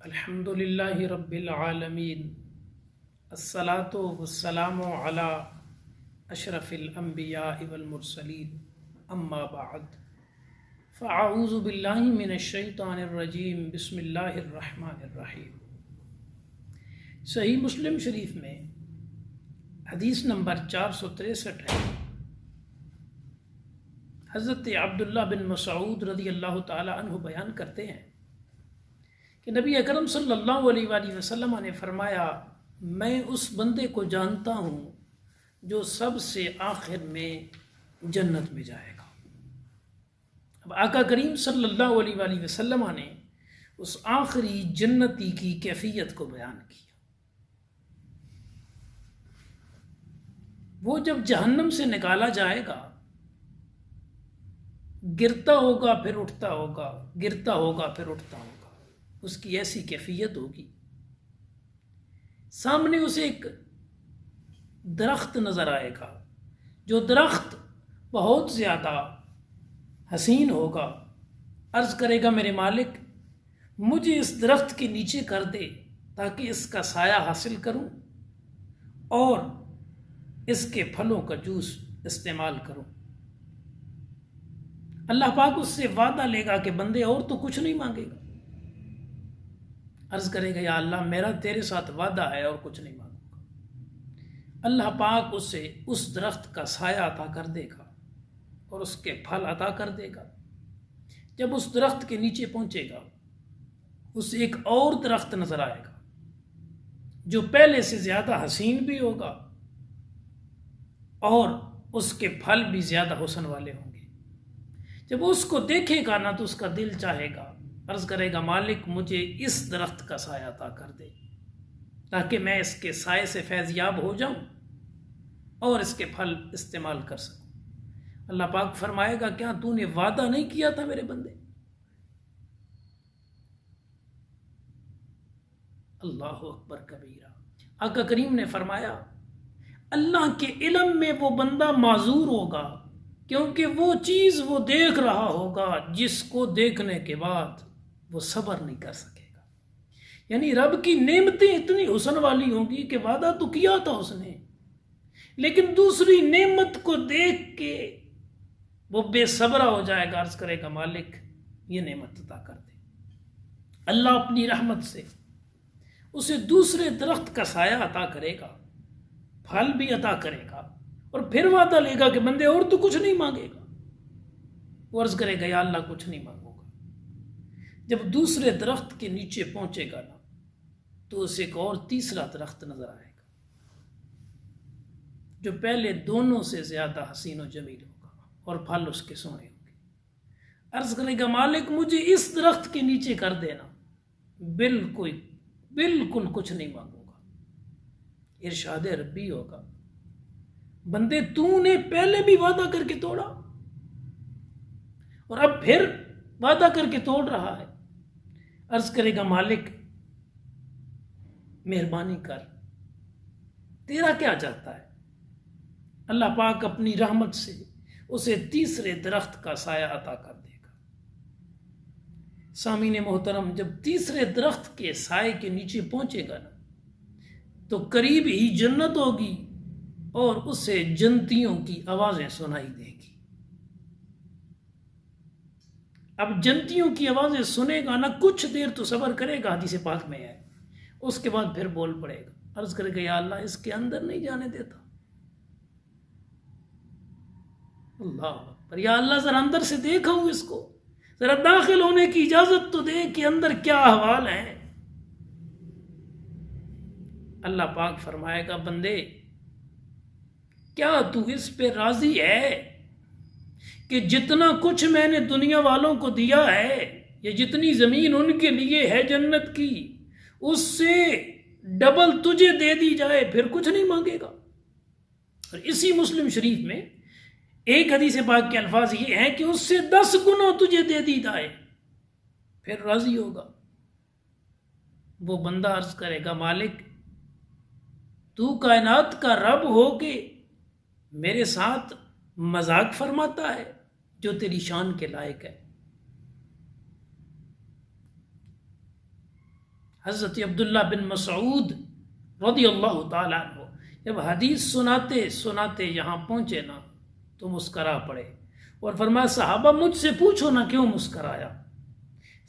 الحمد للہ رب العالمین، الصلاۃ والسلام علی اشرف الانبیاء والمرسلین، اما بعد فاعوذ باللہ من الشیطان الرجیم، بسم اللہ الرحمن الرحیم۔ صحیح مسلم شریف میں حدیث نمبر 463 ہے۔ حضرت عبداللہ بن مسعود رضی اللہ تعالی عنہ بیان کرتے ہیں کہ نبی اکرم صلی اللہ علیہ وآلہ وسلم نے فرمایا، میں اس بندے کو جانتا ہوں جو سب سے آخر میں جنت میں جائے گا۔ اب آقا کریم صلی اللہ علیہ وآلہ وسلم نے اس آخری جنتی کی کیفیت کو بیان کیا۔ وہ جب جہنم سے نکالا جائے گا، گرتا ہوگا پھر اٹھتا ہوگا، گرتا ہوگا پھر اٹھتا ہوگا، اس کی ایسی کیفیت ہوگی۔ سامنے اسے ایک درخت نظر آئے گا، جو درخت بہت زیادہ حسین ہوگا۔ عرض کرے گا، میرے مالک مجھے اس درخت کے نیچے کر دے تاکہ اس کا سایہ حاصل کروں اور اس کے پھلوں کا جوس استعمال کروں۔ اللہ پاک اس سے وعدہ لے گا کہ بندے اور تو کچھ نہیں مانگے گا۔ عرض کرے گا، یا اللہ میرا تیرے ساتھ وعدہ ہے اور کچھ نہیں مانگوں گا۔ اللہ پاک اسے اس درخت کا سایہ عطا کر دے گا اور اس کے پھل عطا کر دے گا۔ جب اس درخت کے نیچے پہنچے گا، اسے ایک اور درخت نظر آئے گا جو پہلے سے زیادہ حسین بھی ہوگا اور اس کے پھل بھی زیادہ حسن والے ہوں گے۔ جب اس کو دیکھے گا نا تو اس کا دل چاہے گا، عرض کرے گا، مالک مجھے اس درخت کا سایہ عطا کر دے تاکہ میں اس کے سائے سے فیض یاب ہو جاؤں اور اس کے پھل استعمال کر سکوں۔ اللہ پاک فرمائے گا، کیا تو نے وعدہ نہیں کیا تھا میرے بندے؟ اللہ اکبر کبیرہ۔ آقا کریم نے فرمایا، اللہ کے علم میں وہ بندہ معذور ہوگا کیونکہ وہ چیز وہ دیکھ رہا ہوگا جس کو دیکھنے کے بعد وہ صبر نہیں کر سکے گا۔ یعنی رب کی نعمتیں اتنی حسن والی ہوں گی کہ وعدہ تو کیا تھا اس نے، لیکن دوسری نعمت کو دیکھ کے وہ بے صبرہ ہو جائے گا۔ عرض کرے گا، مالک یہ نعمت عطا کر دے۔ اللہ اپنی رحمت سے اسے دوسرے درخت کا سایہ عطا کرے گا، پھل بھی عطا کرے گا اور پھر وعدہ لے گا کہ بندے اور تو کچھ نہیں مانگے گا۔ وہ عرض کرے گا، یا اللہ کچھ نہیں مانگوں گا۔ جب دوسرے درخت کے نیچے پہنچے گا نا تو اسے ایک اور تیسرا درخت نظر آئے گا جو پہلے دونوں سے زیادہ حسین و جمیل ہوگا اور پھل اس کے سونے ہوں گے۔ عرض کرے گا، مالک مجھے اس درخت کے نیچے کر دینا، بالکل کچھ نہیں مانگوں گا۔ ارشاد ربی ہوگا، بندے تو نے پہلے بھی وعدہ کر کے توڑا اور اب پھر وعدہ کر کے توڑ رہا ہے۔ عرض کرے گا، مالک مہربانی کر، تیرا کیا چاہتا ہے؟ اللہ پاک اپنی رحمت سے اسے تیسرے درخت کا سایہ عطا کر دے گا۔ سامعین محترم، جب تیسرے درخت کے سائے کے نیچے پہنچے گا نا تو قریب ہی جنت ہوگی اور اسے جنتیوں کی آوازیں سنائی دے گی۔ اب جنتیوں کی آوازیں سنے گا نا، کچھ دیر تو صبر کرے گا، حدیث پاک میں ہے، اس کے بعد پھر بول پڑے گا۔ عرض کرے گا، یا اللہ اس کے اندر نہیں جانے دیتا۔ اللہ اکبر، یا اللہ ذرا اندر سے دیکھا ہوں اس کو، ذرا داخل ہونے کی اجازت تو دے کہ اندر کیا احوال ہے۔ اللہ پاک فرمائے گا، بندے کیا تو اس پہ راضی ہے کہ جتنا کچھ میں نے دنیا والوں کو دیا ہے یا جتنی زمین ان کے لیے ہے جنت کی، اس سے ڈبل تجھے دے دی جائے پھر کچھ نہیں مانگے گا؟ اور اسی مسلم شریف میں ایک حدیث پاک کے الفاظ یہ ہیں کہ اس سے 10 گنا تجھے دے دی جائے پھر راضی ہوگا۔ وہ بندہ عرض کرے گا، مالک تو کائنات کا رب ہو کے میرے ساتھ مذاق فرماتا ہے جو تیری شان کے لائق ہے۔ حضرت عبداللہ بن مسعود رضی اللہ تعالیٰ عنہ جب حدیث سناتے سناتے یہاں پہنچے نا تو مسکرا پڑے اور فرمایا صحابہ مجھ سے پوچھو نا کیوں مسکرایا؟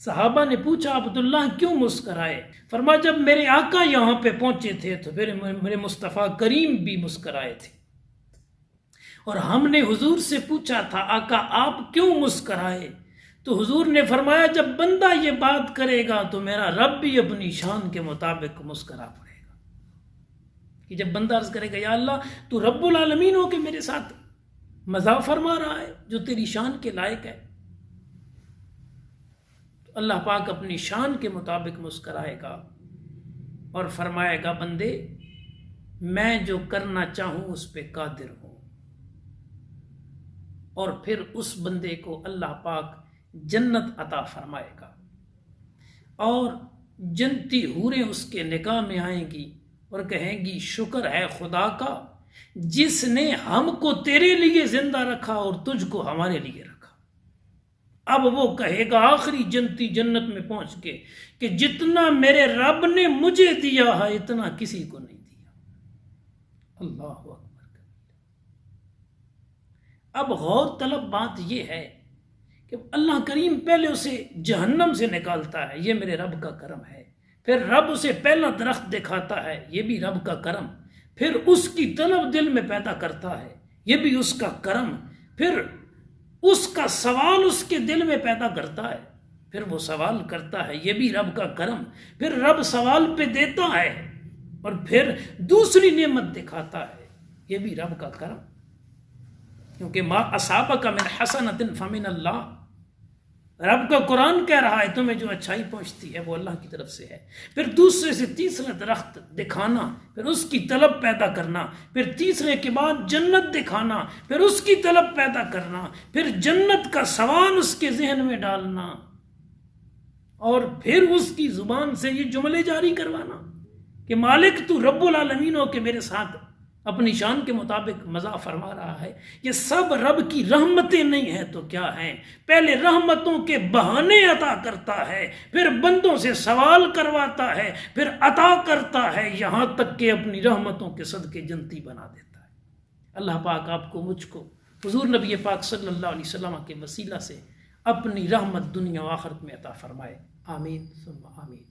صحابہ نے پوچھا عبداللہ کیوں مسکرائے؟ فرمایا جب میرے آقا یہاں پہ پہنچے تھے تو پھر میرے مصطفیٰ کریم بھی مسکرائے تھے، اور ہم نے حضور سے پوچھا تھا آقا آپ کیوں مسکرائے؟ تو حضور نے فرمایا جب بندہ یہ بات کرے گا تو میرا رب بھی اپنی شان کے مطابق مسکرا پڑے گا، کہ جب بندہ عرض کرے گا یا اللہ تو رب العالمین ہو کہ میرے ساتھ مزاح فرما رہا ہے جو تیری شان کے لائق ہے، تو اللہ پاک اپنی شان کے مطابق مسکرائے گا اور فرمائے گا بندے میں جو کرنا چاہوں اس پہ قادر ہوں، اور پھر اس بندے کو اللہ پاک جنت عطا فرمائے گا، اور جنتی حوریں اس کے نکاح میں آئیں گی اور کہیں گی شکر ہے خدا کا جس نے ہم کو تیرے لیے زندہ رکھا اور تجھ کو ہمارے لیے رکھا۔ اب وہ کہے گا آخری جنتی جنت میں پہنچ کے کہ جتنا میرے رب نے مجھے دیا ہے اتنا کسی کو نہیں دیا۔ اللہ اکبر۔ اب غور طلب بات یہ ہے کہ اللہ کریم پہلے اسے جہنم سے نکالتا ہے، یہ میرے رب کا کرم ہے، پھر رب اسے پہلا درخت دکھاتا ہے، یہ بھی رب کا کرم، پھر اس کی طلب دل میں پیدا کرتا ہے، یہ بھی اس کا کرم، پھر اس کا سوال اس کے دل میں پیدا کرتا ہے، پھر وہ سوال کرتا ہے، یہ بھی رب کا کرم، پھر رب سوال پہ دیتا ہے اور پھر دوسری نعمت دکھاتا ہے، یہ بھی رب کا کرم، کیونکہ ما اصابک من حسنۃ فمن اللہ، رب کا قرآن کہہ رہا ہے تمہیں جو اچھائی پہنچتی ہے وہ اللہ کی طرف سے ہے، پھر دوسرے سے تیسرا درخت دکھانا، پھر اس کی طلب پیدا کرنا، پھر تیسرے کے بعد جنت دکھانا، پھر اس کی طلب پیدا کرنا، پھر جنت کا سوال اس کے ذہن میں ڈالنا، اور پھر اس کی زبان سے یہ جملے جاری کروانا کہ مالک تو رب العالمین ہو کہ میرے ساتھ اپنی شان کے مطابق مزاح فرما رہا ہے۔ یہ سب رب کی رحمتیں نہیں ہیں تو کیا ہیں؟ پہلے رحمتوں کے بہانے عطا کرتا ہے، پھر بندوں سے سوال کرواتا ہے، پھر عطا کرتا ہے، یہاں تک کہ اپنی رحمتوں کے صدقے جنتی بنا دیتا ہے۔ اللہ پاک آپ کو مجھ کو حضور نبی پاک صلی اللہ علیہ وسلم کے وسیلہ سے اپنی رحمت دنیا و آخرت میں عطا فرمائے، آمین ثم آمین۔